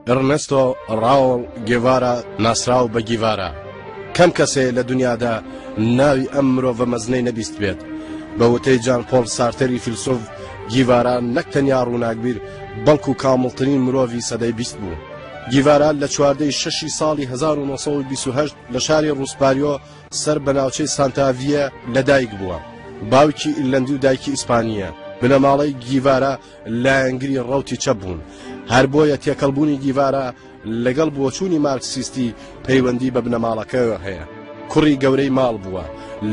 ئەرنێستۆ ڕاوڵ گێڤارا ناسراو بە گیڤارا. کەم کەسێ لە دنیادا ناوی ئەم مرۆڤە مەزنەی نەبیست بێت. بە وتەی جان پۆل سارتەری فیلسۆف گیڤارا نەک تەنیا ڕووناکبیر بەڵکو کامڵترین مرۆڤی سەدەی بیست بوو. گیڤارا لە 14 ساڵی 1928 لە شاری ڕوسپاریۆ سەر بە ناوچەی سانتاڤیە لەدایک بووە. باوکی ئیرلەندی و دایکی ئیسپانیە. بنەماڵەی گیڤارا لایەنگری ڕەوتی چەپ بوون. هەر بۆیە تێکەڵبوونی گیڤارا لەگەڵ بۆچوونی مارکسیستی پەیوەندی بە بنەماڵەکەیەوە هەیە. کوڕی گەورەی ماڵ بووە.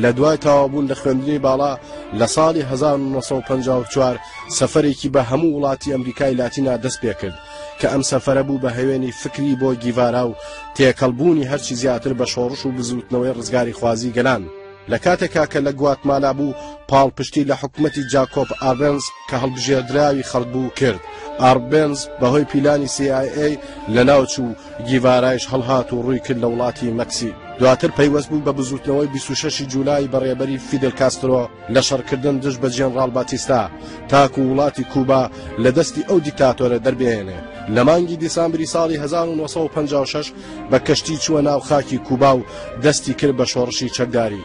لە دوای تەواوبوون لە خوێندنی باڵا لە ساڵی 1954 سەفەرێکی بە هەموو وڵاتی ئەمریکای لاتینا دەست پێ کرد کە ئەم سەفەرە بوو بە هەوێنی فکری بۆ گیڤارا و تێکەڵبوونی هەرچی زیاتر بە شۆڕش و بزوتنەوەی ڕزگاری خوازی گەلان. لە کاتێکا کە لە گواتمالا بوو پاڵپشتی لە حکومەتی جاکۆب ئاربێنز کە هەڵبژێردراوی خەڵک بوو کرد. ئاربێنز بەهۆی پیلانی CIA لە ناوچوو گیڤارایش هەڵهات و ڕووی کرد لە وڵاتی مەکسی. دواتر پەیوەست بوو بە بزوتنەوەی 26 جولای بەڕێبەری فیدل کاسترۆ لە شەڕکردن دژ بە جێنڕاڵ باتیستا تاکو وڵاتی کوبا لە دەستی ئەو دیکتاتۆرە دەربێنێ. لە مانگی دیسامبری ساڵی 1956 بە کەشتی چووە ناو خاکی کوبا و دەستی کرد بە شۆڕشی چەکداری.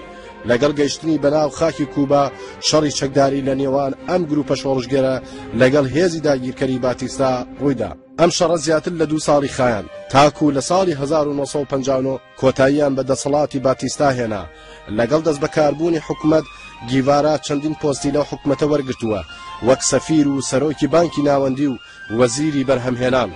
لەگەڵ گەیشتنی بەناو خاکی کوبا شەڕی چەکداری لە نێوان ئەم گروپە شۆڕژگەرە لەگەڵ هێزی داگیرکەری باتیستا ڕوویدا. ئەم شەڕە زیاتر لە 2 ساڵی خایان تاکو لە ساڵی 1959 کۆتاییان بە دەسەڵاتی باتیستا هێنا. لەگەڵ دەست بەکاربوونی حکومەت گیڤارا چەندین پۆستی لەو حکومەتە وەرگرتووە وەک سەفیر و سەرۆکی بانکی ناوەندی و وەزیری بەرهەمهێنان.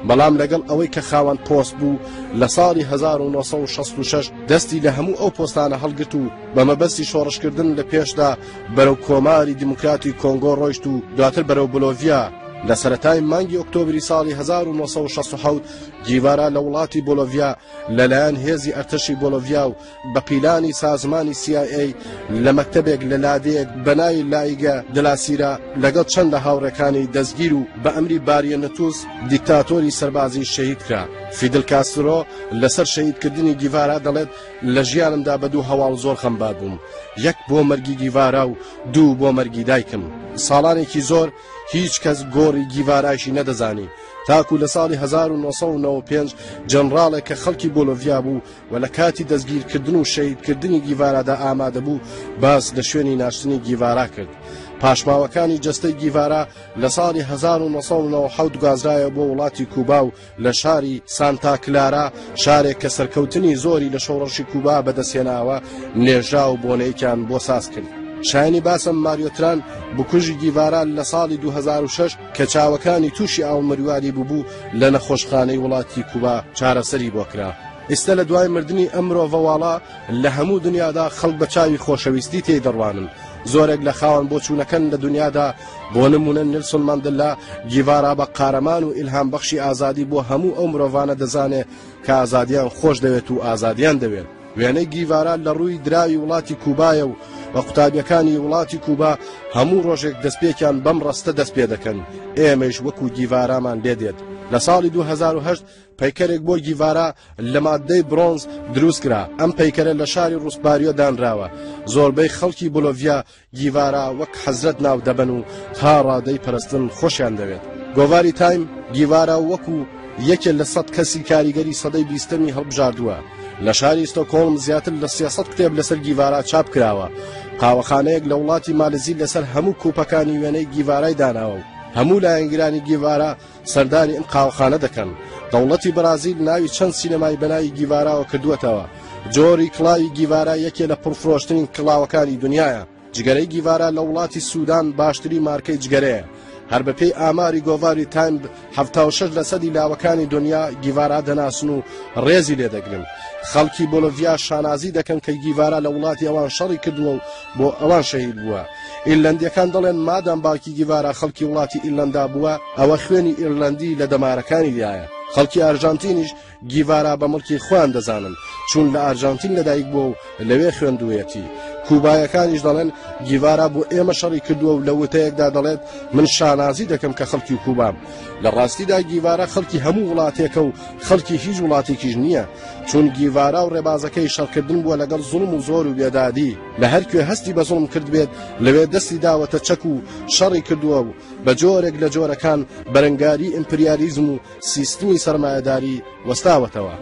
بەڵام لەگەڵ ئەوەی کە خاوەن پۆست بوو لە ساڵی 1966 دەستی لە هەموو ئەو پۆستانە هەڵگرت و بە مەبەستی شۆڕشکردن لە پێشدا بەرەو کۆماری دیموکراتی کۆنگۆ ڕۆیشت و دواتر بەرەو بۆلۆڤیا. لە سەرەتای مانگی ئۆکتۆبری ساڵی 1967 گیڤارا لە وڵاتی بۆلۆڤیا لەلایەن هێزی ئەرتەشی بۆلۆڤیا و بە پیلانی سازمانی CIA لە مەکتەبێک لە لادەیەک بەناوی لایگە دلاسیرا لەگەڵ چەندە هاوڕێکانی دەستگیر و بە ئەمری باریەنەتوس دیکتاتۆری سەربازی شەهید کرا. فیدل کاسترۆ لەسەر شەهیدکردنی گیڤارا دەڵێت لە ژیانمدا بە 2 هەواڵ زۆر خەمبار بووم. 1 بۆ مەرگی گیڤارا و 2 بۆ مەرگی دایکم. ساڵانێکی زۆر هیچ کەس گۆڕی گیڤارایشی نەدەزانی تاکو لە ساڵی 1995 جەنڕاڵێک کە خەڵکی بۆلۆڤیا بوو و لە کاتی دەستگیرکردن و شەهیدکردنی گیڤارادا ئامادە بوو باس لە شوێنی ناشتنی گیڤارا کرد. پاشماوەکانی جەستەی گیڤارا لە ساڵی 1997 گوازرایە بۆ وڵاتی کوبا و لە شاری سانتا کلارا شارێک کە سەرکەوتنی زۆری لە شۆڕشی کوبا بەدەستهێناوە نێژا و بۆنەیەکیان بۆ ساز کرد. شایانی باسم ماریۆتران بکوژی گیڤارا لە ساڵی 2006 کە چاوەکانی تووشی ئاومەریواری بوو لە نەخۆشخانەی وڵاتی کوبا چارەسەری بۆ کرا. ئێستا لە دوای مردنی ئەم مرۆڤەواڵە لە هەموو دنیادا خەڵک بە چاوی خۆشەویستی تێدەڕوانن. زۆرێک لە خاوەن بۆچوونەکەن لە دنیادا بۆ نمونە نێلسۆن ماندێلا گیڤارا بە قارەمان و ئیلهام بەخشی ئازادی بۆ هەموو ئەو مرۆڤانە دەزانێ کە ئازادیان خۆش دەوێت و ئازادیان دەوێت. وێنەی گیڤارا لە ڕووی دراوی وڵاتی کوبایە و بە قوتابیەکانی وڵاتی کوبا هەموو ڕۆژێک دەستپێکیان بەم ڕستە دەست پێ دەکەن. ئێمەش وەکو گیڤارامان لێدێت. لە ساڵی 2008 پەیکەرێک بۆ گیڤارا لە مادەی برۆنز دروست کرا. ئەم پەیکەرە لە شاری ڕوسپاریۆ دانراوە. زۆربەی خەڵکی بۆلۆڤیا گیڤارا وەک حەزرەت ناو دەبن و تا ڕادەی پەرستن خۆشیان دەوێت. گۆڤاری تایم گیڤارا وەکو یەکێک لە 100 کەسی کاریگەری سەدەی 20ەمی هەڵبژاردووە. لە شاری ستۆکۆڵم زیاتر لە 300 کتێب لەسەر گیڤارا چاپ کراوە. قاوەخانەیەک لە وڵاتی مالزی لەسەر هەموو کوپەکانی وێنەی گیڤارای داناوە و هەموو لایەنگرانی گیڤارا سەردانی ئەم قاوەخانە دەکەن. دەوڵەتی بەرازیل ناوی چەند سینەمای بەناوی گیڤاراوە کردووەتەوە. جۆری کڵاوی گیڤارا یەکێ لە پڕفرۆشترین کڵاوەکانی دنیایە. جگەرەی گیڤارا لە وڵاتی سوودان باشتری مارکەی جگەرەیە. هەر بەپێی ئاماری گۆڤاری تایم 76% لاوەکانی دنیا گیڤارا دەناسن و ڕێزی لێدەگرن. خەڵکی بۆلۆڤیا شانازی دەکەن کە گیڤارا لە وڵاتی ئەوان شەڕی کردووە و بۆ ئەوان شەهید بووە. ئیرلەندیەکان دەڵێن مادام باوکی گیڤارا خەڵکی وڵاتی ئیرلەندا بووە ئەوە خوێنی ئیرلەندی لە دەمارەکانی لایە. خەڵکی ئارژانتینیش گیڤارا بە مڵکی خۆیان دەزانن چون لە ئارژانتین لەدایک بووە و لەوێ خوێندوویەتی. کوبایەکانیش دەڵێن گیڤارا بۆ ئێمە شەڕی کردووە و لە وتەیەکدا دەڵێت من شانازی دەکەم کە خەڵکی کوبام. لە ڕاستیدا گیڤارا خەڵکی هەموو وڵاتێکە و خەڵکی هیچ وڵاتێکیش نییە، چون گیڤارا و ڕێبازەکەی شەڕکردن بووە لەگەڵ زوڵم و زۆر و بێدادی. لە هەرکوێ هەستی بە زوڵم کرد بێت لەوێ دەستی داوەتە چەک و شەڕی کردووە و بە جۆرێک لە جۆرەکان بەرەنگاری ئیمپریالیزم و سیستمی سەرمایەداری وەستاوەتەوە.